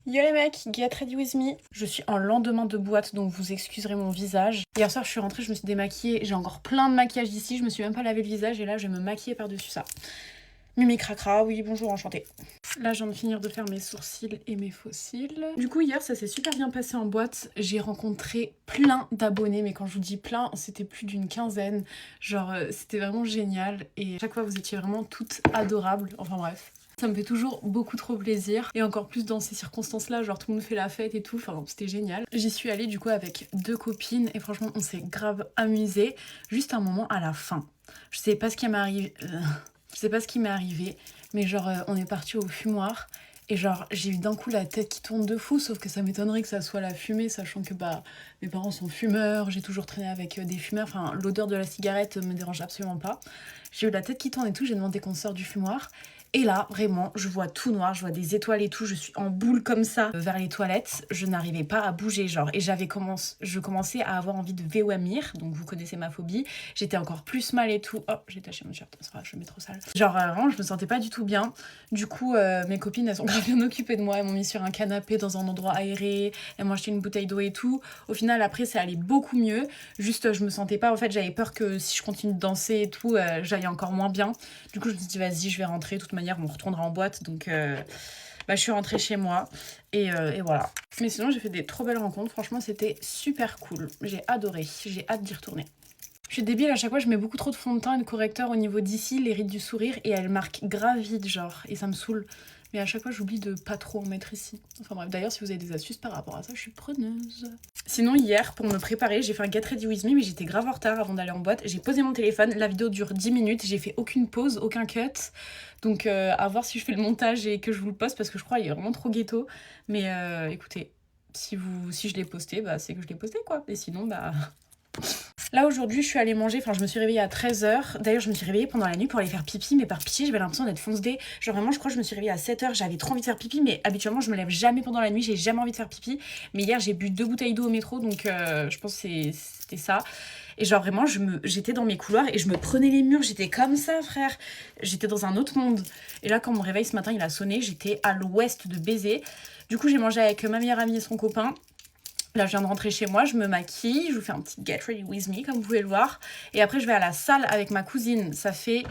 Yo les mecs, get ready with me. Je suis en lendemain de boîte, donc vous excuserez mon visage. Hier soir, je suis rentrée, je me suis démaquillée. J'ai encore plein de maquillage d'ici, je me suis même pas lavé le visage et là, je vais me maquiller par-dessus ça. Mimi cracra, oui, bonjour, enchantée. Là, je viens de finir de faire mes sourcils et mes faux cils. Du coup, hier, ça s'est super bien passé en boîte. J'ai rencontré plein d'abonnés, mais quand je vous dis plein, c'était plus d'une quinzaine. Genre, c'était vraiment génial. Et à chaque fois, vous étiez vraiment toutes adorables. Enfin bref. Ça me fait toujours beaucoup trop plaisir. Et encore plus dans ces circonstances-là, genre tout le monde fait la fête et tout. Enfin, c'était génial. J'y suis allée du coup avec 2 copines et franchement, on s'est grave amusé. Juste un moment à la fin. Je sais pas ce qui m'est arrivé. Je sais pas ce qui m'est arrivé, mais genre on est parti au fumoir et genre j'ai eu d'un coup la tête qui tourne de fou, sauf que ça m'étonnerait que ça soit la fumée, sachant que bah mes parents sont fumeurs, j'ai toujours traîné avec des fumeurs, enfin l'odeur de la cigarette me dérange absolument pas. J'ai eu la tête qui tourne et tout, j'ai demandé qu'on sorte du fumoir. Et là, vraiment, je vois tout noir, je vois des étoiles et tout, je suis en boule comme ça vers les toilettes, je n'arrivais pas à bouger, genre, et je commençais à avoir envie de vomir, donc vous connaissez ma phobie, j'étais encore plus mal et tout. Oh, j'ai taché mon shirt, c'est vrai, je le mets trop sale. Genre, vraiment, je me sentais pas du tout bien. Du coup, mes copines, elles sont grave bien occupées de moi, elles m'ont mis sur un canapé dans un endroit aéré, elles m'ont acheté une bouteille d'eau et tout. Au final, après, ça allait beaucoup mieux, juste, je me sentais pas, en fait, j'avais peur que si je continue de danser et tout, j'aille encore moins bien. Du coup, je me suis dit, vas-y, je vais rentrer. De toute manière, on retournera en boîte. Donc, je suis rentrée chez moi. Et voilà. Mais sinon, j'ai fait des trop belles rencontres. Franchement, c'était super cool. J'ai adoré. J'ai hâte d'y retourner. Je suis débile, à chaque fois, je mets beaucoup trop de fond de teint et de correcteur au niveau d'ici, les rides du sourire. Et elles marquent grave vite, genre. Et ça me saoule. Mais à chaque fois, j'oublie de pas trop en mettre ici. Enfin bref, d'ailleurs, si vous avez des astuces par rapport à ça, je suis preneuse. Sinon, hier, pour me préparer, j'ai fait un Get Ready With Me, mais j'étais grave en retard avant d'aller en boîte. J'ai posé mon téléphone, la vidéo dure 10 minutes, j'ai fait aucune pause, aucun cut. Donc, à voir si je fais le montage et que je vous le poste, parce que je crois qu'il est vraiment trop ghetto. Mais écoutez, si je l'ai posté, bah c'est que je l'ai posté, quoi. Et sinon, bah... Là aujourd'hui je suis allée manger, enfin je me suis réveillée à 13h. D'ailleurs je me suis réveillée pendant la nuit pour aller faire pipi, mais par pitié j'avais l'impression d'être fonce-dé. Genre vraiment je crois que je me suis réveillée à 7h, j'avais trop envie de faire pipi, mais habituellement je me lève jamais pendant la nuit, j'ai jamais envie de faire pipi. Mais hier j'ai bu 2 bouteilles d'eau au métro, donc je pense que c'était ça. Et genre vraiment j'étais dans mes couloirs et je me prenais les murs, j'étais comme ça frère. J'étais dans un autre monde. Et là quand mon réveil ce matin il a sonné, j'étais à l'ouest de baiser. Du coup j'ai mangé avec ma meilleure amie et son copain. Là, je viens de rentrer chez moi, je me maquille, je vous fais un petit get ready with me, comme vous pouvez le voir. Et après, je vais à la salle avec ma cousine. Ça fait,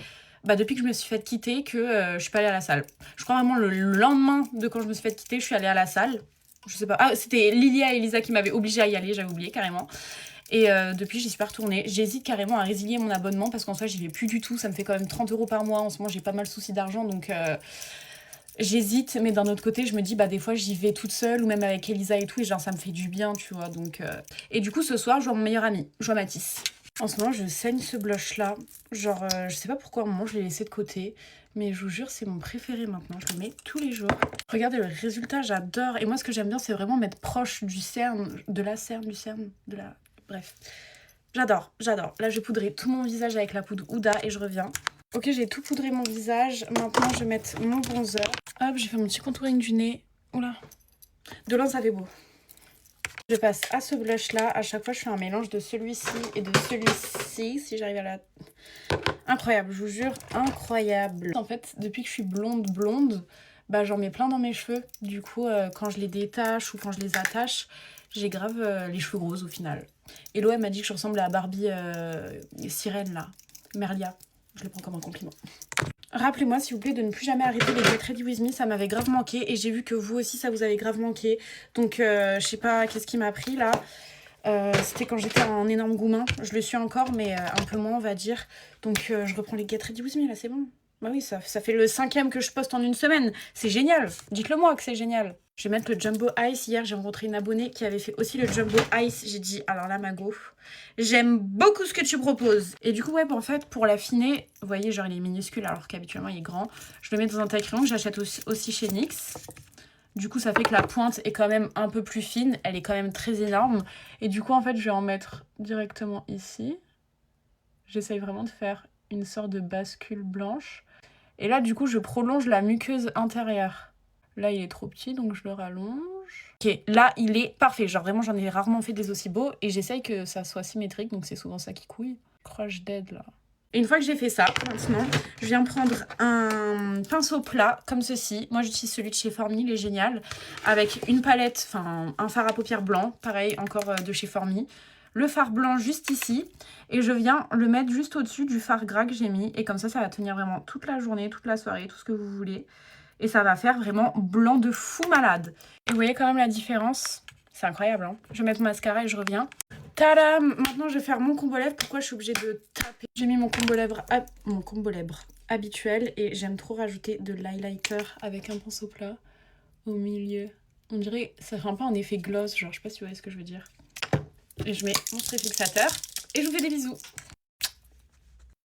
depuis que je me suis fait quitter, que je suis pas allée à la salle. Je crois vraiment le lendemain de quand je me suis fait quitter, je suis allée à la salle. Je sais pas. Ah, c'était Lilia et Elisa qui m'avaient obligée à y aller, j'avais oublié carrément. Et depuis, j'y suis pas retournée. J'hésite carrément à résilier mon abonnement parce qu'en soi, j'y vais plus du tout. Ça me fait quand même 30 € par mois. En ce moment, j'ai pas mal de soucis d'argent, donc... J'hésite, mais d'un autre côté, je me dis, des fois, j'y vais toute seule, ou même avec Elisa et tout, et genre, ça me fait du bien, tu vois, donc... Et du coup, ce soir, je vois mon meilleur ami, je vois Mathis. En ce moment, je saigne ce blush-là. Genre, je sais pas pourquoi, à un moment, je l'ai laissé de côté, mais je vous jure, c'est mon préféré maintenant. Je le mets tous les jours. Regardez le résultat, j'adore. Et moi, ce que j'aime bien, c'est vraiment mettre proche du cerne, de la cerne, du cerne, de la... Bref. J'adore, j'adore. Là, je vais poudrer tout mon visage avec la poudre Huda, et je reviens. Ok, j'ai tout poudré mon visage. Maintenant, je vais mettre mon bronzer. Hop, j'ai fait mon petit contouring du nez. Oula. De loin, ça fait beau. Je passe à ce blush-là. À chaque fois, je fais un mélange de celui-ci et de celui-ci. Si j'arrive à la... Incroyable, je vous jure, incroyable. En fait, depuis que je suis blonde, j'en mets plein dans mes cheveux. Du coup, quand je les détache ou quand je les attache, j'ai grave les cheveux roses au final. Hello, elle m'a dit que je ressemble à Barbie sirène, là. Merlia. Je le prends comme un compliment. Rappelez-moi s'il vous plaît de ne plus jamais arrêter les Get Ready With Me, ça m'avait grave manqué et j'ai vu que vous aussi ça vous avait grave manqué. Donc je sais pas qu'est-ce qui m'a pris là. C'était quand j'étais un énorme goumin, je le suis encore mais un peu moins on va dire. Donc je reprends les Get Ready With Me là, c'est bon. Bah oui, ça fait le 5e que je poste en une semaine. C'est génial, dites-le moi que c'est génial. Je vais mettre le Jumbo Ice. Hier, j'ai rencontré une abonnée qui avait fait aussi le Jumbo Ice. J'ai dit, alors là, Mago, j'aime beaucoup ce que tu proposes. Et du coup, ouais, en fait, pour l'affiner, vous voyez, genre, il est minuscule alors qu'habituellement, il est grand. Je le mets dans un taille-crayon que j'achète aussi chez NYX. Du coup, ça fait que la pointe est quand même un peu plus fine. Elle est quand même très énorme. Et du coup, en fait, je vais en mettre directement ici. J'essaye vraiment de faire une sorte de bascule blanche. Et là, du coup, je prolonge la muqueuse intérieure. Là, il est trop petit, donc je le rallonge. Ok, là, il est parfait. Genre, vraiment, j'en ai rarement fait des aussi beaux. Et j'essaye que ça soit symétrique, donc c'est souvent ça qui couille. Crush dead, là. Et une fois que j'ai fait ça, maintenant, je viens prendre un pinceau plat comme ceci. Moi, j'utilise celui de chez Formy, il est génial. Avec une palette, enfin un fard à paupières blanc, pareil, encore de chez Formy. Le fard blanc juste ici. Et je viens le mettre juste au-dessus du fard gras que j'ai mis. Et comme ça va tenir vraiment toute la journée, toute la soirée, tout ce que vous voulez. Et ça va faire vraiment blanc de fou malade. Et vous voyez quand même la différence. C'est incroyable, hein. Je vais mettre mon mascara et je reviens. Tadam! Maintenant, je vais faire mon combo lèvres. Pourquoi je suis obligée de taper? J'ai mis mon combo lèvres habituel et j'aime trop rajouter de l'highlighter avec un pinceau plat au milieu. On dirait, ça fait un peu un effet gloss, genre je sais pas si vous voyez ce que je veux dire. Et je mets mon trait fixateur et je vous fais des bisous.